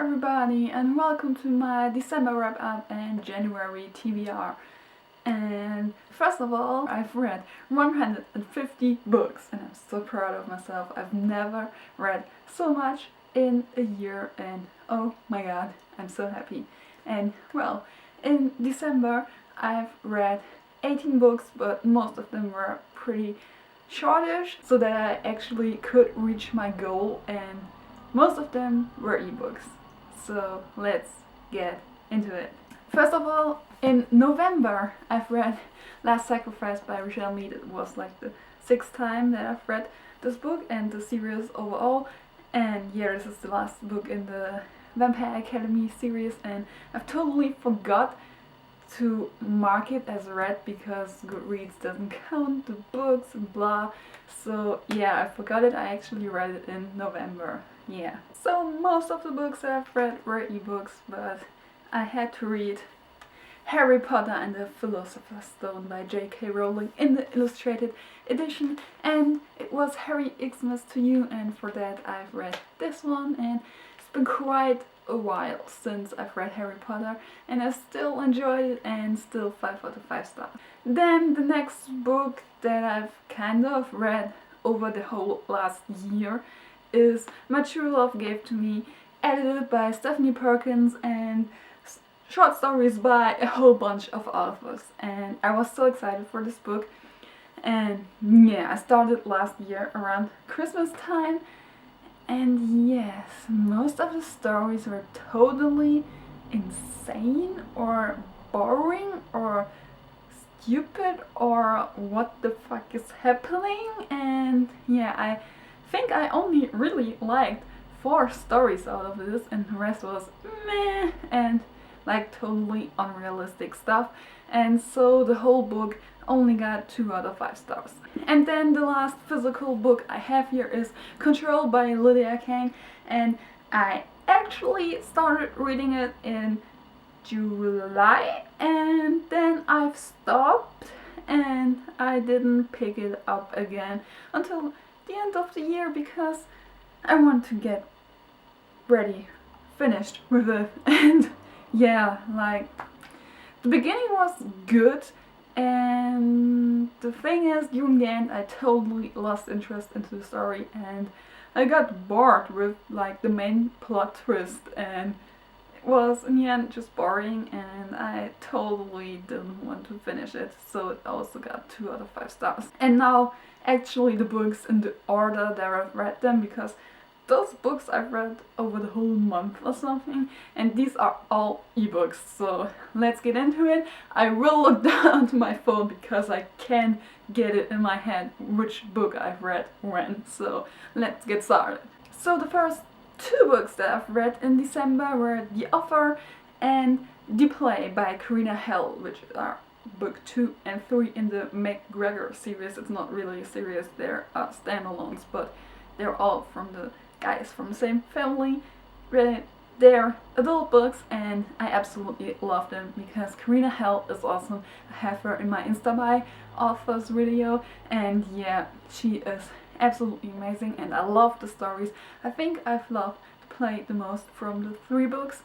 everybody, and welcome to my December wrap-up and January TBR. And first of all, I've read 150 books and I'm so proud of myself. I've never read so much in a year and oh my god, I'm so happy. And well, in December I've read 18 books, but most of them were pretty shortish so that I actually could reach my goal, and most of them were ebooks. So let's get into it. First of all, in November I've read Last Sacrifice by Rachel Mead. It was like the 6th time that I've read this book and the series overall. And yeah, this is the last book in the Vampire Academy series, and I've totally forgot to mark it as read because Goodreads doesn't count the books and blah. So yeah, I forgot it. I actually read it in November. Yeah. So most of the books I've read were ebooks, but I had to read Harry Potter and the Philosopher's Stone by J.K. Rowling in the illustrated edition, and it was Harry Xmas to you, and for that I've read this one, and it's been quite a while since I've read Harry Potter and I still enjoyed it, and still 5 out of 5 stars. Then the next book that I've kind of read over the whole last year is My True Love Gave to Me, edited by Stephanie Perkins, and short stories by a whole bunch of authors. And I was so excited for this book, and yeah, I started last year around Christmas time. And yes, most of the stories were totally insane or boring or stupid or what the fuck is happening. And yeah, I think I only really liked 4 stories out of this, and the rest was meh and like totally unrealistic stuff. And so the whole book only got 2 out of 5 stars. And then the last physical book I have here is Control by Lydia Kang, and I actually started reading it in July, and then I've stopped and I didn't pick it up again until the end of the year because I want to get ready, finished with it. And yeah, like the beginning was good, and the thing is, during the end I totally lost interest into the story and I got bored with like the main plot twist, and it was in the end just boring and I totally didn't want to finish it, so it also got 2 out of 5 stars. And now actually the books in the order that I've read them, because those books I've read over the whole month or something, and these are all ebooks. So let's get into it. I will look down to my phone because I can't get it in my head which book I've read when. So let's get started. So the first 2 books that I've read in December were The Offer and The Play by Karina Hell, which are book 2 and 3 in the McGregor series. It's not really a series, they're standalones, but they're all from the guys from the same family. They're adult books and I absolutely love them because Karina Hell is awesome. I have her in my Insta by authors video, and yeah, she is absolutely amazing and I love the stories. I think I've loved The Play the most from the 3 books.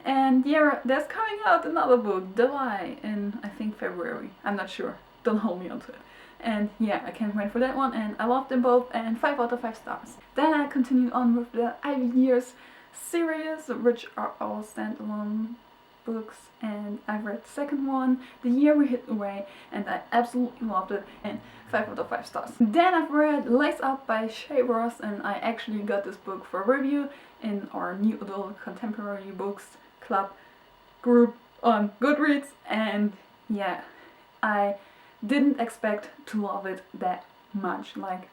And yeah, there's coming out another book, July, in I think February. I'm not sure, don't hold me onto it. And yeah, I can't wait for that one, and I love them both, and 5 out of 5 stars. Then I continued on with the Ivy Years series, which are all standalone books, and I read the 2nd one, The Year We Hid Away, and I absolutely loved it, and 5 out of 5 stars. Then I've read Lace Up by Shay Ross, and I actually got this book for review in our New Adult Contemporary Books Club group on Goodreads, and yeah, I didn't expect to love it that much. Like,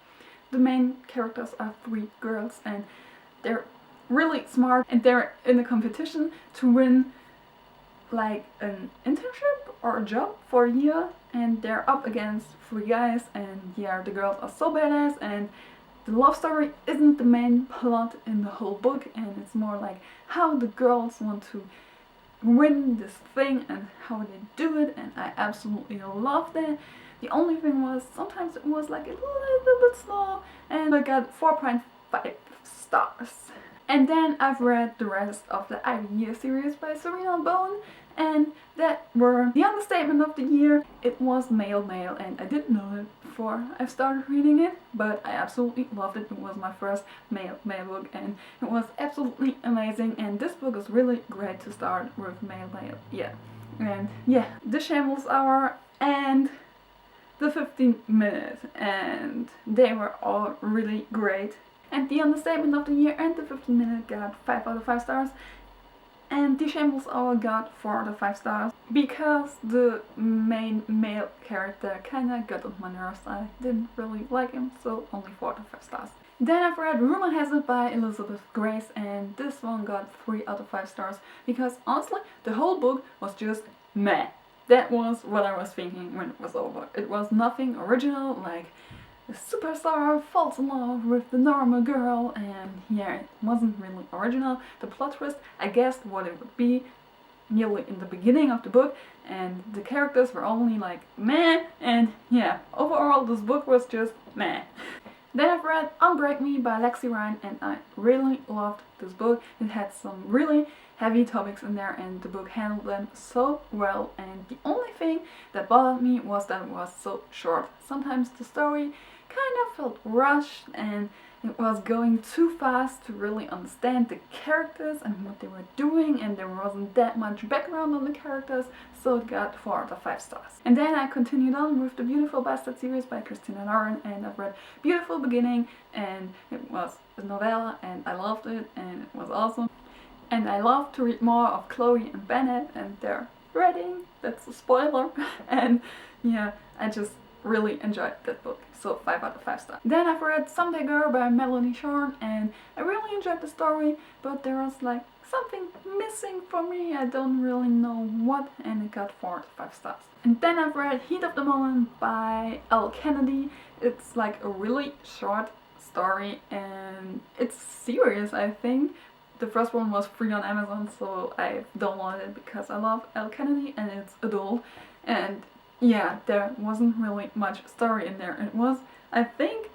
the main characters are 3 girls and they're really smart, and they're in a competition to win like an internship or a job for a year, and they're up against 3 guys, and yeah, the girls are so badass, and the love story isn't the main plot in the whole book, and it's more like how the girls want to win this thing and how they do it, and I absolutely loved it. The only thing was sometimes it was like a little bit slow, and I got 4.5 stars. And then I've read the rest of the Idea series by Serena Bone, and that were the understatement of the year. It was male, and I didn't know it before I started reading it, but I absolutely loved it. It was my first male book, and it was absolutely amazing, and this book is really great to start with male, yeah. And yeah, the Shameless Hour and the 15 minutes, and they were all really great. And the understatement of the year and the 15 minute got 5 out of 5 stars. And the Shameless Hour got 4 out of 5 stars. Because the main male character kinda got on my nerves. I didn't really like him, so only 4 out of 5 stars. Then I've read Rumor Has It by Elizabeth Grace, and this one got 3 out of 5 stars. Because honestly, the whole book was just meh. That was what I was thinking when it was over. It was nothing original, like the superstar falls in love with the normal girl, and yeah, it wasn't really original. The plot twist, I guessed what it would be nearly in the beginning of the book, and the characters were only like meh, and yeah, overall this book was just meh. Then I've read Unbreak Me by Lexi Ryan, and I really loved this book. It had some really heavy topics in there, and the book handled them so well, and the only thing that bothered me was that it was so short. Sometimes the story kind of felt rushed, and it was going too fast to really understand the characters and what they were doing, and there wasn't that much background on the characters, so it got 4 out of 5 stars. And then I continued on with the Beautiful Bastard series by Christina Lauren, and I've read Beautiful Beginning, and it was a novella, and I loved it, and it was awesome. And I love to read more of Chloe and Bennett and their wedding. That's a spoiler. And yeah, I just really enjoyed that book. So 5 out of 5 stars. Then I've read Someday Girl by Melanie Shorn, and I really enjoyed the story, but there was like something missing for me. I don't really know what, and it got 4 out of 5 stars. And then I've read Heat of the Moment by Elle Kennedy. It's like a really short story, and it's serious, I think. The first one was free on Amazon, so I downloaded it because I love Elle Kennedy and it's adult. And yeah, there wasn't really much story in there. It was, I think,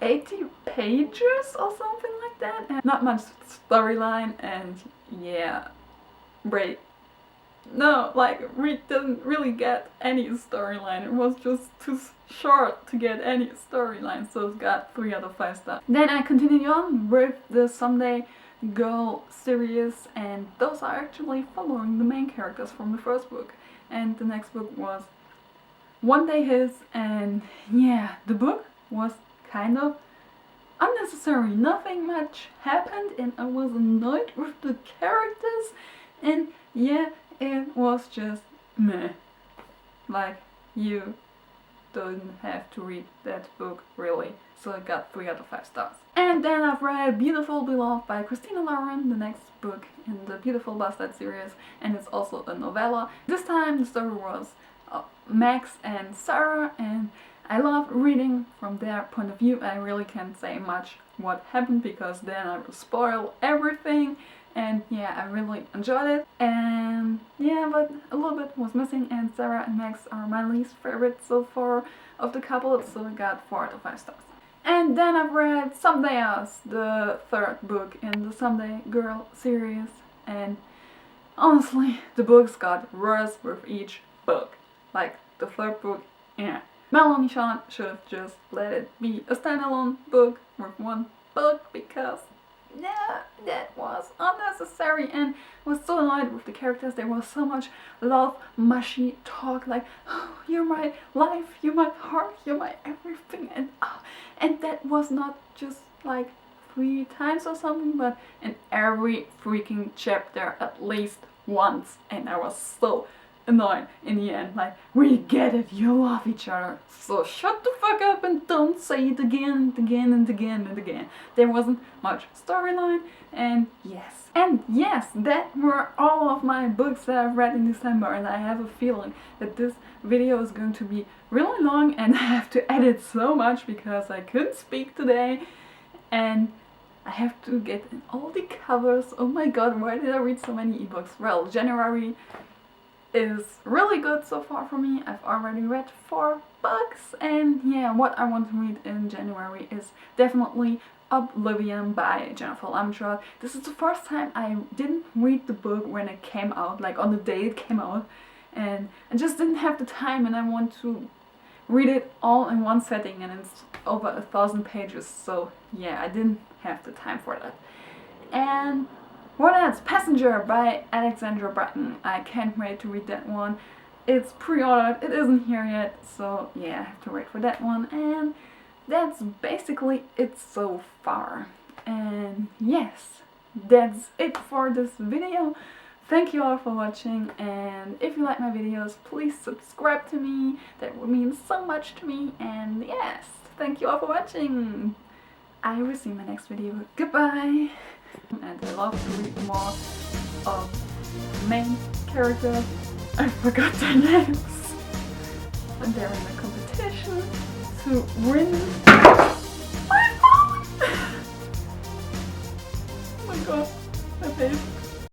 80 pages or something like that. And not much storyline, and yeah, great. No, like, we didn't really get any storyline. It was just too short to get any storyline, so it got 3 out of 5 stars. Then I continued on with the Someday Girl series, and those are actually following the main characters from the first book. And the next book was One Day His, and yeah, the book was kind of unnecessary. Nothing much happened, and I was annoyed with the characters, and yeah, it was just meh. Like, you don't have to read that book, really. So it got 3 out of 5 stars. And then I've read Beautiful Beloved by Christina Lauren, the next book in the Beautiful Bastard series, and it's also a novella. This time the story was Max and Sarah, and I love reading from their point of view. I really can't say much what happened because then I will spoil everything. And yeah, I really enjoyed it. And yeah, but a little bit was missing, and Sarah and Max are my least favorite so far of the couple, so I got 4 out of 5 stars. And then I've read Someday Us, the third book in the Someday Girl series, and honestly, the books got worse with each book. Like, the third book, yeah. Melanie Shorn should have just let it be a standalone book with one book, because yeah, that was unnecessary, and was so annoyed with the characters. There was so much love, mushy talk, like, oh, you're my life, you're my heart, you're my everything, and that was not just like 3 times or something, but in every freaking chapter at least once, and I was so annoyed in the end. Like, we get it, you love each other, so shut the fuck up and don't say it again and again and again and again. There wasn't much storyline, and yes, that were all of my books that I've read in December, and I have a feeling that this video is going to be really long, and I have to edit so much because I couldn't speak today, and I have to get in all the covers. Oh my god, why did I read so many ebooks? Well, January is really good so far for me. I've already read 4 books, and yeah, what I want to read in January is definitely Oblivion by Jennifer Lemchuk. This is the first time I didn't read the book when it came out, like on the day it came out, and I just didn't have the time, and I want to read it all in one setting, and it's over 1,000 pages, so yeah, I didn't have the time for that. And what else? Passenger by Alexandra Bratton. I can't wait to read that one. It's pre-ordered, it isn't here yet, so yeah, I have to wait for that one. And that's basically it so far. And yes, that's it for this video. Thank you all for watching, and if you like my videos, please subscribe to me. That would mean so much to me. And yes, thank you all for watching. I will see you in my next video. Goodbye. And I love to read more of main characters. I forgot their names. And they're in a competition to win my phone. Oh my god, my face.